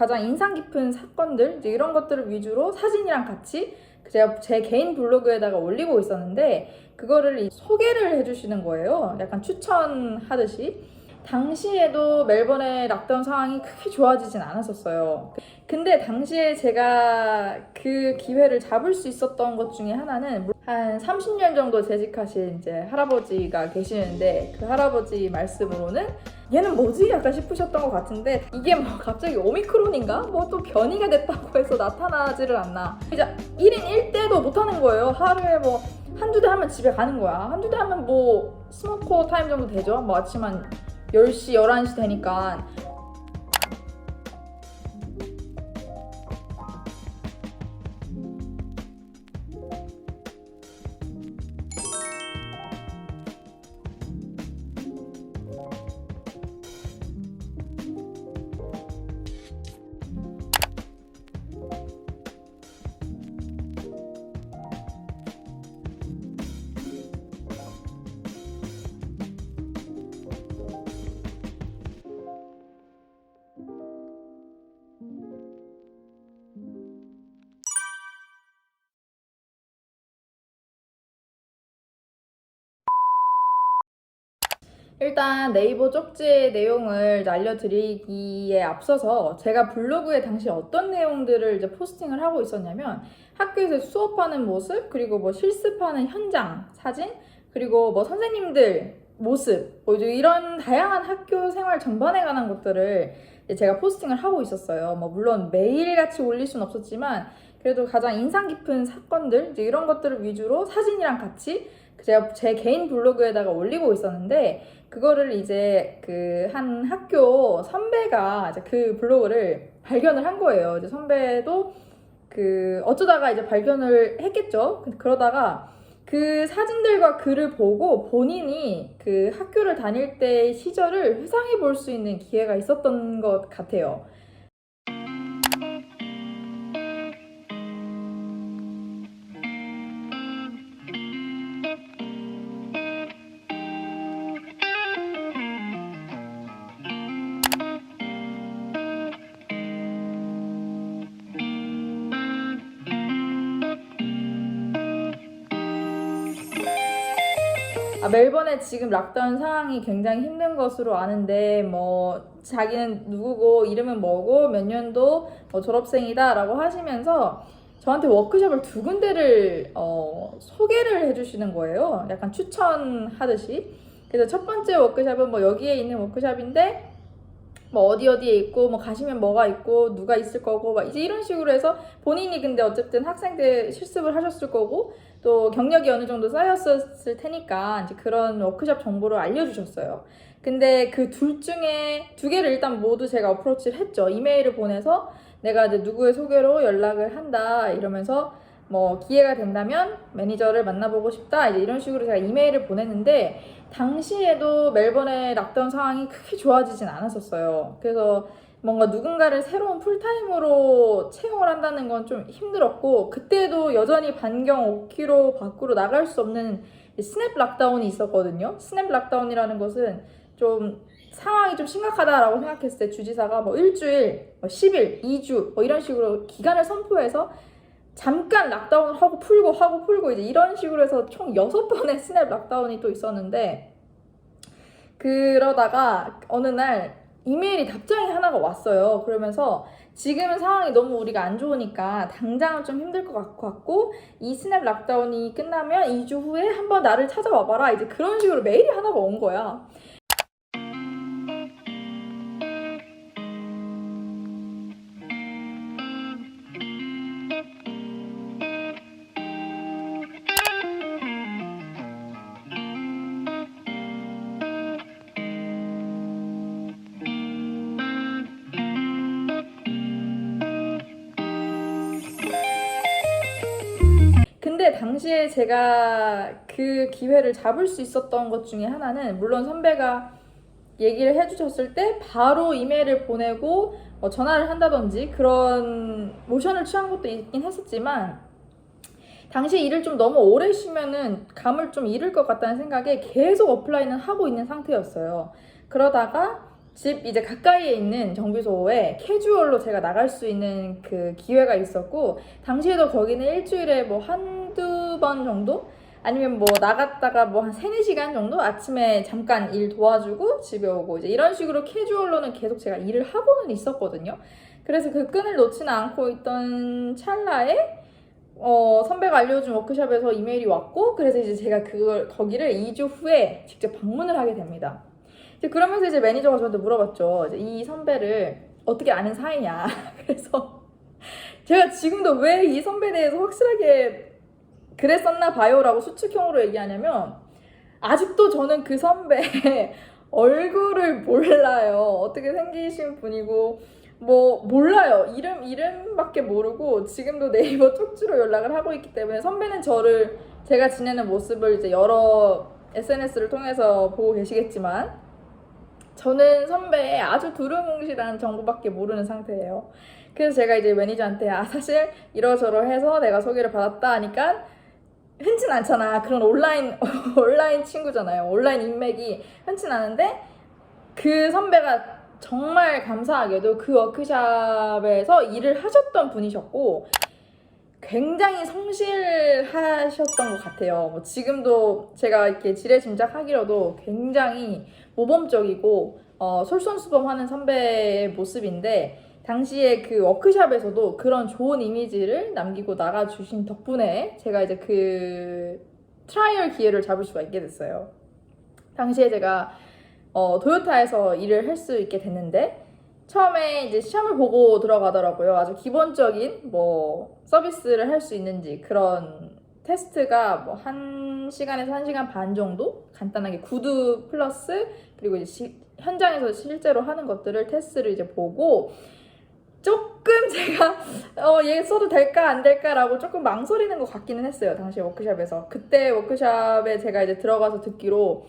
가장 인상 깊은 사건들 이제 이런 것들을 위주로 사진이랑 같이 제가 제 개인 블로그에다가 올리고 있었는데 그거를 소개를 해주시는 거예요. 약간 추천하듯이. 당시에도 멜번의 락다운 상황이 크게 좋아지진 않았었어요. 근데 당시에 제가 그 기회를 잡을 수 있었던 것 중에 하나는 한 30년 정도 재직하신 이제 할아버지가 계시는데 그 할아버지 말씀으로는 얘는 뭐지? 약간 싶으셨던 것 같은데 이게 뭐 갑자기 오미크론인가? 뭐 또 변이가 됐다고 해서 나타나지를 않나. 이제 1인 1대도 못하는 거예요. 하루에 뭐 한두 대 하면 집에 가는 거야. 한두 대 하면 뭐 스모커 타임 정도 되죠. 뭐 아침 한 10시, 11시 되니까. 일단 네이버 쪽지의 내용을 알려드리기에 앞서서 제가 블로그에 당시 어떤 내용들을 이제 포스팅을 하고 있었냐면 학교에서 수업하는 모습, 그리고 뭐 실습하는 현장 사진, 그리고 뭐 선생님들 모습, 뭐 이런 다양한 학교 생활 전반에 관한 것들을 제가 포스팅을 하고 있었어요. 뭐 물론 매일같이 올릴 수는 없었지만 그래도 가장 인상 깊은 사건들 이제 이런 것들을 위주로 사진이랑 같이 제가 제 개인 블로그에다가 올리고 있었는데 그거를 이제 그 한 학교 선배가 이제 그 블로그를 발견을 한 거예요. 이제 선배도 그 어쩌다가 이제 발견을 했겠죠. 그러다가 그 사진들과 글을 보고 본인이 그 학교를 다닐 때 시절을 회상해 볼 수 있는 기회가 있었던 것 같아요. 멜번의 지금 락다운 상황이 굉장히 힘든 것으로 아는데 뭐 자기는 누구고 이름은 뭐고 몇 년도 뭐 졸업생이다 라고 하시면서 저한테 워크숍을 두 군데를 소개를 해주시는 거예요. 약간 추천하듯이. 그래서 첫 번째 워크숍은 뭐 여기에 있는 워크숍인데 뭐 어디에 있고 뭐 가시면 뭐가 있고 누가 있을 거고 막 이제 이런 식으로 해서 본인이 근데 어쨌든 학생 때 실습을 하셨을 거고 또 경력이 어느 정도 쌓였을 테니까 이제 그런 워크숍 정보를 알려주셨어요. 근데 그 둘 중에 두 개를 일단 모두 제가 어프로치를 했죠. 이메일을 보내서 내가 이제 누구의 소개로 연락을 한다 이러면서 뭐 기회가 된다면 매니저를 만나보고 싶다 이제 이런 식으로 제가 이메일을 보냈는데 당시에도 멜번의 락다운 상황이 크게 좋아지진 않았었어요. 그래서 뭔가 누군가를 새로운 풀타임으로 채용을 한다는 건 좀 힘들었고 그때도 여전히 반경 5km 밖으로 나갈 수 없는 스냅 락다운이 있었거든요. 스냅 락다운이라는 것은 좀 상황이 좀 심각하다라고 생각했을 때 주지사가 뭐 일주일, 뭐 10일, 2주 뭐 이런 식으로 기간을 선포해서 잠깐 락다운을 하고 풀고 이제 이런 식으로 해서 총 6번의 스냅 락다운이 또 있었는데 그러다가 어느 날 이메일이 답장이 하나가 왔어요. 그러면서 지금은 상황이 너무 우리가 안 좋으니까 당장은 좀 힘들 것 같고 이 스냅 락다운이 끝나면 2주 후에 한번 나를 찾아와봐라 이제 그런 식으로 메일이 하나가 온 거야. 근데 당시에 제가 그 기회를 잡을 수 있었던 것 중에 하나는 물론 선배가 얘기를 해주셨을 때 바로 이메일을 보내고 전화를 한다든지 그런 모션을 취한 것도 있긴 했었지만 당시에 일을 좀 너무 오래 쉬면은 감을 좀 잃을 것 같다는 생각에 계속 어플라이는 하고 있는 상태였어요. 그러다가 집 이제 가까이에 있는 정비소에 캐주얼로 제가 나갈 수 있는 그 기회가 있었고, 당시에도 거기는 일주일에 뭐 한두 번 정도? 아니면 뭐 나갔다가 뭐 한 3-4시간 정도? 아침에 잠깐 일 도와주고 집에 오고, 이제 이런 식으로 캐주얼로는 계속 제가 일을 하고는 있었거든요. 그래서 그 끈을 놓지는 않고 있던 찰나에 선배가 알려준 워크숍에서 이메일이 왔고, 그래서 이제 제가 거기를 2주 후에 직접 방문을 하게 됩니다. 이제 그러면서 이제 매니저가 저한테 물어봤죠. 이제 이 선배를 어떻게 아는 사이냐. 그래서 제가 지금도 왜 이 선배에 대해서 확실하게 그랬었나 봐요라고 수축형으로 얘기하냐면, 아직도 저는 그 선배의 얼굴을 몰라요. 어떻게 생기신 분이고 뭐 몰라요. 이름밖에 모르고 지금도 네이버 쪽지로 연락을 하고 있기 때문에, 선배는 제가 지내는 모습을 이제 여러 SNS를 통해서 보고 계시겠지만, 저는 선배의 아주 두루뭉실한 정보밖에 모르는 상태예요. 그래서 제가 이제 매니저한테 사실 이러저러해서 내가 소개를 받았다 하니까, 흔치 않잖아. 그런 온라인 친구잖아요. 온라인 인맥이 흔치 않은데, 그 선배가 정말 감사하게도 그 워크숍에서 일을 하셨던 분이셨고, 굉장히 성실하셨던 것 같아요. 뭐 지금도 제가 이렇게 지레짐작하기로도 굉장히 모범적이고 솔선수범하는 선배의 모습인데, 당시에 그 워크숍에서도 그런 좋은 이미지를 남기고 나가주신 덕분에 제가 이제 그 트라이얼 기회를 잡을 수가 있게 됐어요. 당시에 제가 도요타에서 일을 할 수 있게 됐는데, 처음에 이제 시험을 보고 들어가더라고요. 아주 기본적인 뭐 서비스를 할 수 있는지 그런 테스트가 뭐 1시간에서 1시간 반 정도 간단하게 구두 플러스, 그리고 이제 현장에서 실제로 하는 것들을 테스트를 이제 보고, 조금 제가 얘 써도 될까 안 될까라고 조금 망설이는 것 같기는 했어요. 당시 워크숍에서. 그때 워크숍에 제가 이제 들어가서 듣기로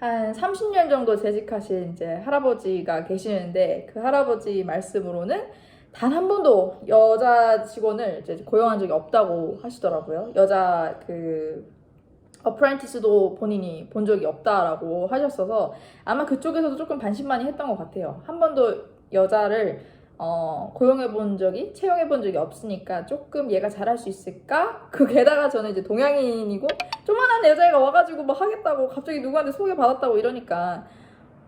한 30년 정도 재직하신 이제 할아버지가 계시는데, 그 할아버지 말씀으로는 단 한 번도 여자 직원을 이제 고용한 적이 없다고 하시더라고요. 여자 그 어프라인티스도 본인이 본 적이 없다라고 하셨어서, 아마 그쪽에서도 조금 반신반의했던 것 같아요. 한 번도 여자를 채용해 본 적이 없으니까 조금 얘가 잘할 수 있을까? 게다가 저는 이제 동양인이고 조만한 여자애가 와가지고 뭐 하겠다고 갑자기 누구한테 소개받았다고 이러니까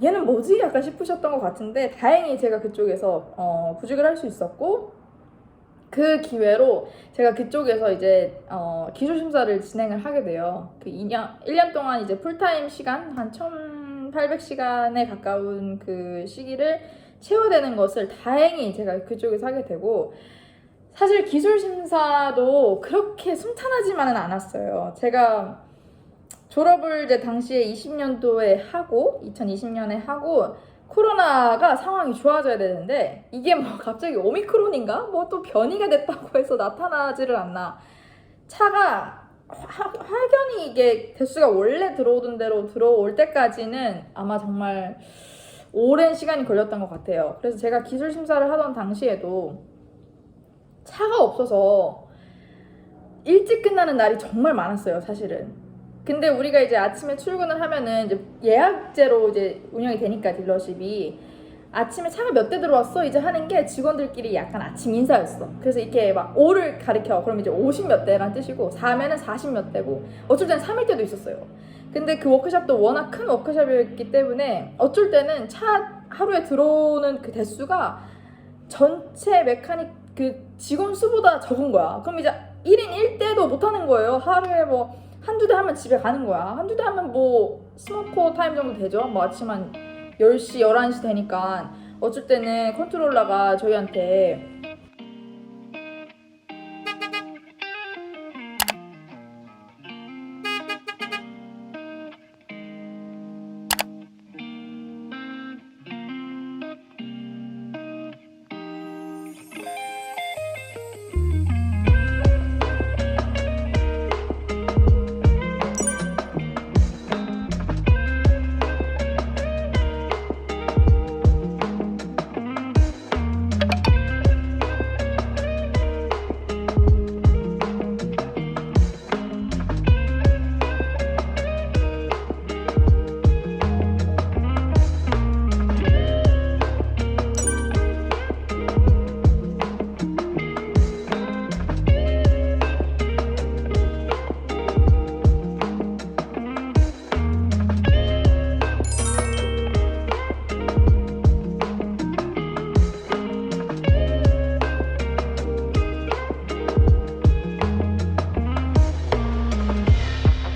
얘는 뭐지? 약간 싶으셨던 것 같은데, 다행히 제가 그쪽에서 구직을 할 수 있었고, 그 기회로 제가 그쪽에서 이제 기술 심사를 진행을 하게 돼요. 그 1년 동안 이제 풀타임 시간 한 1800시간에 가까운 그 시기를 채워되는 것을 다행히 제가 그쪽에서 하게 되고, 사실 기술 심사도 그렇게 순탄하지만은 않았어요. 제가 졸업을 이제 당시에 20년도에 하고 2020년에 하고, 코로나가 상황이 좋아져야 되는데 이게 뭐 갑자기 오미크론인가? 뭐 또 변이가 됐다고 해서 나타나지를 않나. 차가 확연히 이게 대수가 원래 들어오던 대로 들어올 때까지는 아마 정말 오랜 시간이 걸렸던 것 같아요. 그래서 제가 기술 심사를 하던 당시에도 차가 없어서 일찍 끝나는 날이 정말 많았어요, 사실은. 근데 우리가 이제 아침에 출근을 하면은 이제 예약제로 이제 운영이 되니까, 딜러십이 아침에 차가 몇 대 들어왔어 이제 하는 게 직원들끼리 약간 아침 인사였어. 그래서 이렇게 막 5를 가리켜. 그럼 이제 50 몇 대란 뜻이고, 4면은 40 몇 대고, 어쩔 때는 3일 때도 있었어요. 근데 그 워크숍도 워낙 큰 워크숍이었기 때문에 어쩔 때는 차 하루에 들어오는 그 대수가 전체 메카닉 그 직원 수보다 적은 거야. 그럼 이제 1인 1대도 못 하는 거예요. 하루에 뭐 한두 대 하면 집에 가는 거야. 한두 대 하면 뭐 스모커 타임 정도 되죠. 뭐 아침 한 10시, 11시 되니까 어쩔 때는 컨트롤러가 저희한테